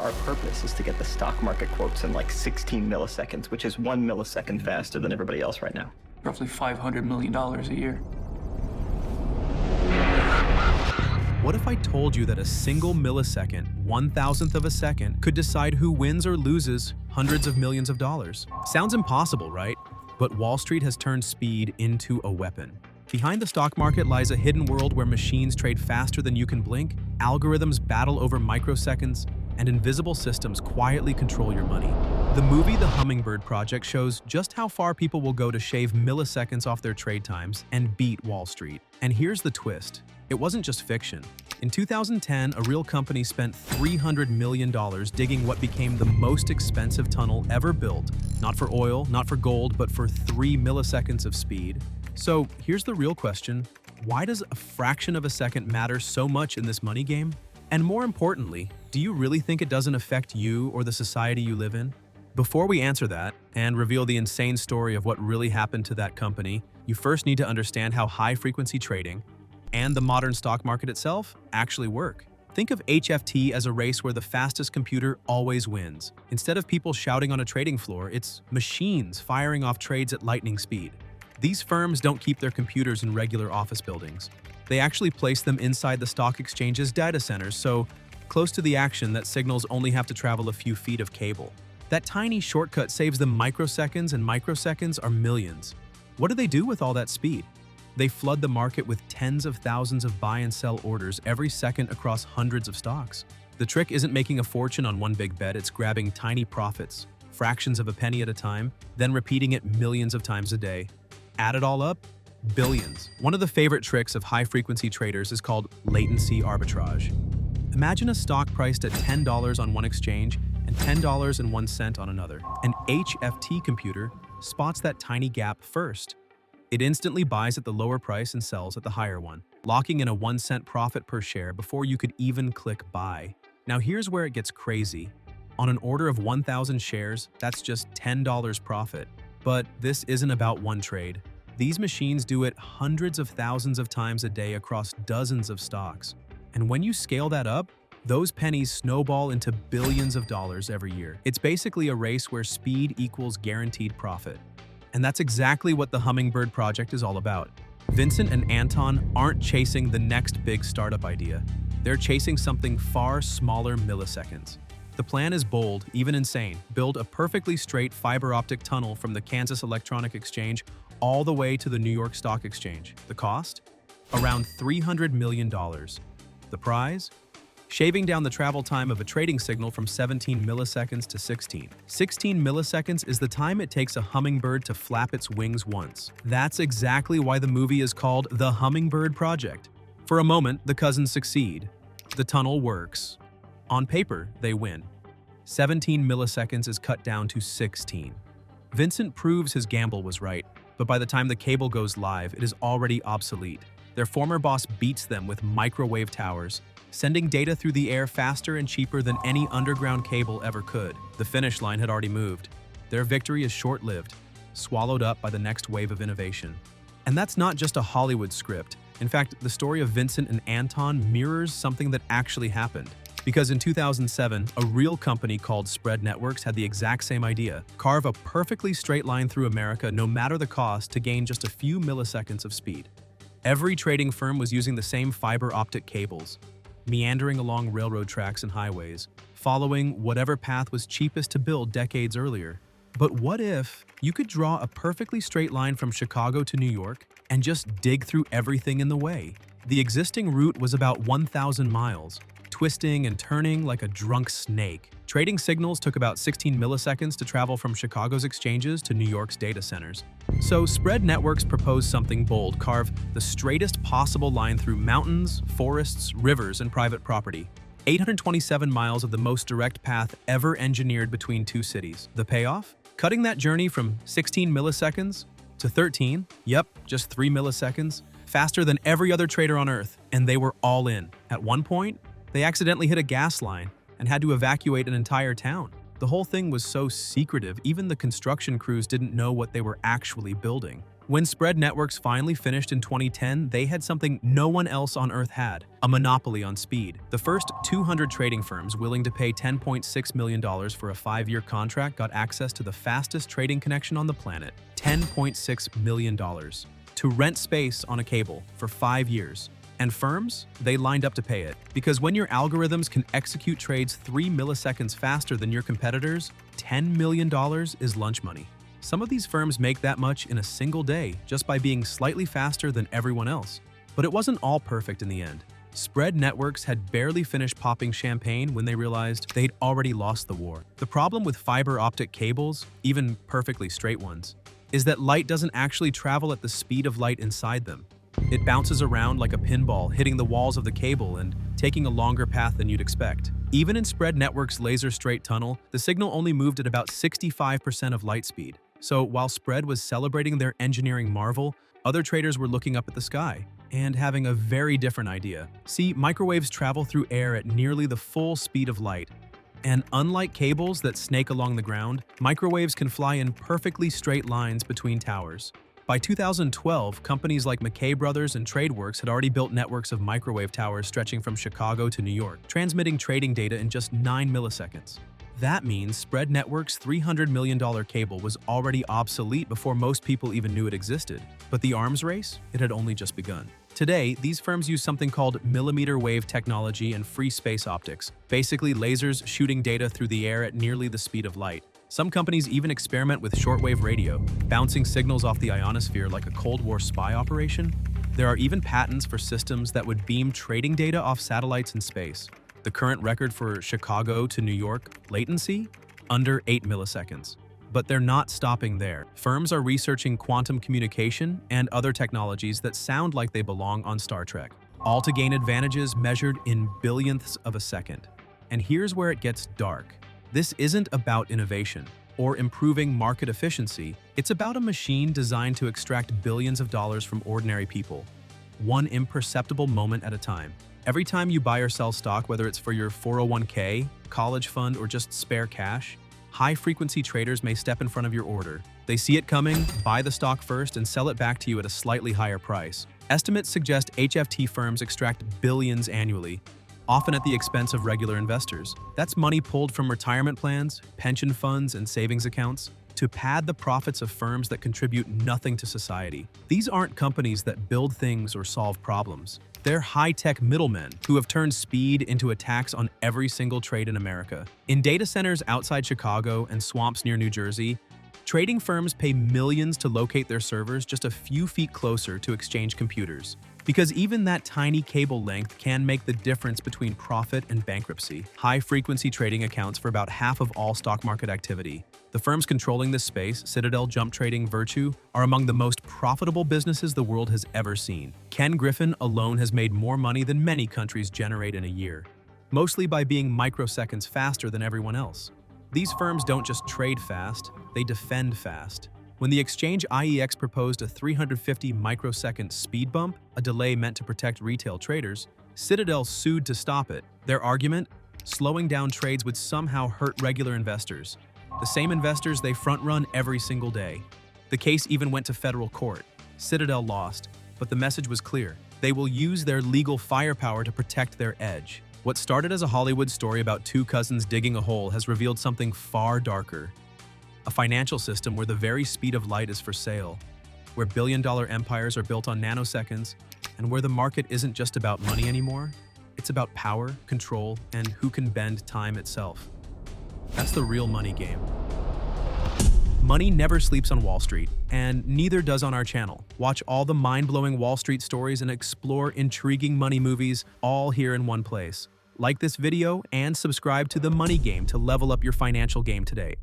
our purpose is to get the stock market quotes in like 16 milliseconds, which is 1 millisecond faster than everybody else right now. Roughly $500 million a year. What if I told you that a single millisecond, 1,000th of a second, could decide who wins or loses hundreds of millions of dollars? Sounds impossible, right? But Wall Street has turned speed into a weapon. Behind the stock market lies a hidden world where machines trade faster than you can blink, algorithms battle over microseconds, and invisible systems quietly control your money. The movie The Hummingbird Project shows just how far people will go to shave milliseconds off their trade times and beat Wall Street. And here's the twist. It wasn't just fiction. In 2010, a real company spent $300 million digging what became the most expensive tunnel ever built, not for oil, not for gold, but for 3 milliseconds of speed. So here's the real question. Why does a fraction of a second matter so much in this money game? And more importantly, do you really think it doesn't affect you or the society you live in? Before we answer that and reveal the insane story of what really happened to that company, you first need to understand how high-frequency trading and the modern stock market itself actually work. Think of HFT as a race where the fastest computer always wins. Instead of people shouting on a trading floor, it's machines firing off trades at lightning speed. These firms don't keep their computers in regular office buildings. They actually place them inside the stock exchange's data centers, so close to the action that signals only have to travel a few feet of cable. That tiny shortcut saves them microseconds, and microseconds are millions. What do they do with all that speed? They flood the market with tens of thousands of buy and sell orders every second across hundreds of stocks. The trick isn't making a fortune on one big bet, it's grabbing tiny profits, fractions of a penny at a time, then repeating it millions of times a day. Add it all up, billions. One of the favorite tricks of high-frequency traders is called latency arbitrage. Imagine a stock priced at $10 on one exchange and $10.01 on another. An HFT computer spots that tiny gap first. It instantly buys at the lower price and sells at the higher one, locking in a 1-cent profit per share before you could even click buy. Now here's where it gets crazy. On an order of 1,000 shares, that's just $10 profit. But this isn't about one trade. These machines do it hundreds of thousands of times a day across dozens of stocks. And when you scale that up, those pennies snowball into billions of dollars every year. It's basically a race where speed equals guaranteed profit. And that's exactly what the Hummingbird Project is all about. Vincent and Anton aren't chasing the next big startup idea. They're chasing something far smaller milliseconds. The plan is bold, even insane. Build a perfectly straight fiber optic tunnel from the Kansas Electronic Exchange all the way to the New York Stock Exchange. The cost? Around $300 million. The prize? Shaving down the travel time of a trading signal from 17 milliseconds to 16. 16 milliseconds is the time it takes a hummingbird to flap its wings once. That's exactly why the movie is called The Hummingbird Project. For a moment, the cousins succeed. The tunnel works. On paper, they win. 17 milliseconds is cut down to 16. Vincent proves his gamble was right, but by the time the cable goes live, it is already obsolete. Their former boss beats them with microwave towers, sending data through the air faster and cheaper than any underground cable ever could. The finish line had already moved. Their victory is short-lived, swallowed up by the next wave of innovation. And that's not just a Hollywood script. In fact, the story of Vincent and Anton mirrors something that actually happened. Because in 2007, a real company called Spread Networks had the exact same idea: carve a perfectly straight line through America no matter the cost to gain just a few milliseconds of speed. Every trading firm was using the same fiber optic cables, meandering along railroad tracks and highways, following whatever path was cheapest to build decades earlier. But what if you could draw a perfectly straight line from Chicago to New York and just dig through everything in the way? The existing route was about 1,000 miles, twisting and turning like a drunk snake. Trading signals took about 16 milliseconds to travel from Chicago's exchanges to New York's data centers. So Spread Networks proposed something bold: carve the straightest possible line through mountains, forests, rivers, and private property. 827 miles of the most direct path ever engineered between two cities. The payoff? Cutting that journey from 16 milliseconds to 13, yep, just 3 milliseconds, faster than every other trader on Earth, and they were all in. At one point, they accidentally hit a gas line and had to evacuate an entire town. The whole thing was so secretive, even the construction crews didn't know what they were actually building. When spread networks finally finished in 2010, they had something no one else on Earth had: a monopoly on speed. The first 200 trading firms willing to pay $10.6 million for a 5-year contract got access to the fastest trading connection on the planet, $10.6 million, to rent space on a cable for 5 years. And firms, they lined up to pay it. Because when your algorithms can execute trades 3 milliseconds faster than your competitors, $10 million is lunch money. Some of these firms make that much in a single day just by being slightly faster than everyone else. But it wasn't all perfect in the end. Spread networks had barely finished popping champagne when they realized they'd already lost the war. The problem with fiber optic cables, even perfectly straight ones, is that light doesn't actually travel at the speed of light inside them. It bounces around like a pinball, hitting the walls of the cable and taking a longer path than you'd expect. Even in spread networks' laser straight tunnel, the signal only moved at about 65% of light speed. So while Spread was celebrating their engineering marvel, other traders were looking up at the sky and having a very different idea. See, microwaves travel through air at nearly the full speed of light. And unlike cables that snake along the ground, microwaves can fly in perfectly straight lines between towers. By 2012, companies like McKay Brothers and TradeWorks had already built networks of microwave towers stretching from Chicago to New York, transmitting trading data in just 9 milliseconds. That means Spread Network's $300 million cable was already obsolete before most people even knew it existed. But the arms race? It had only just begun. Today, these firms use something called millimeter wave technology and free space optics, basically lasers shooting data through the air at nearly the speed of light. Some companies even experiment with shortwave radio, bouncing signals off the ionosphere like a Cold War spy operation. There are even patents for systems that would beam trading data off satellites in space. The current record for Chicago to New York latency? Under 8 milliseconds. But they're not stopping there. Firms are researching quantum communication and other technologies that sound like they belong on Star Trek, all to gain advantages measured in billionths of a second. And here's where it gets dark. This isn't about innovation or improving market efficiency. It's about a machine designed to extract billions of dollars from ordinary people, one imperceptible moment at a time. Every time you buy or sell stock, whether it's for your 401k, college fund, or just spare cash, high-frequency traders may step in front of your order. They see it coming, buy the stock first, and sell it back to you at a slightly higher price. Estimates suggest HFT firms extract billions annually, often at the expense of regular investors. That's money pulled from retirement plans, pension funds, and savings accounts to pad the profits of firms that contribute nothing to society. These aren't companies that build things or solve problems. They're high-tech middlemen who have turned speed into a tax on every single trade in America. In data centers outside Chicago and swamps near New Jersey, trading firms pay millions to locate their servers just a few feet closer to exchange computers. Because even that tiny cable length can make the difference between profit and bankruptcy. High-frequency trading accounts for about half of all stock market activity. The firms controlling this space, Citadel, Jump Trading, Virtue, are among the most profitable businesses the world has ever seen. Ken Griffin alone has made more money than many countries generate in a year, mostly by being microseconds faster than everyone else. These firms don't just trade fast, they defend fast. When the exchange IEX proposed a 350 microsecond speed bump, a delay meant to protect retail traders, Citadel sued to stop it. Their argument? Slowing down trades would somehow hurt regular investors. The same investors they front-run every single day. The case even went to federal court. Citadel lost, but the message was clear. They will use their legal firepower to protect their edge. What started as a Hollywood story about two cousins digging a hole has revealed something far darker. A financial system where the very speed of light is for sale, where billion-dollar empires are built on nanoseconds, and where the market isn't just about money anymore, it's about power, control, and who can bend time itself. That's the real money game. Money never sleeps on Wall Street, and neither does on our channel. Watch all the mind-blowing Wall Street stories and explore intriguing money movies all here in one place. Like this video and subscribe to The Money Game to level up your financial game today.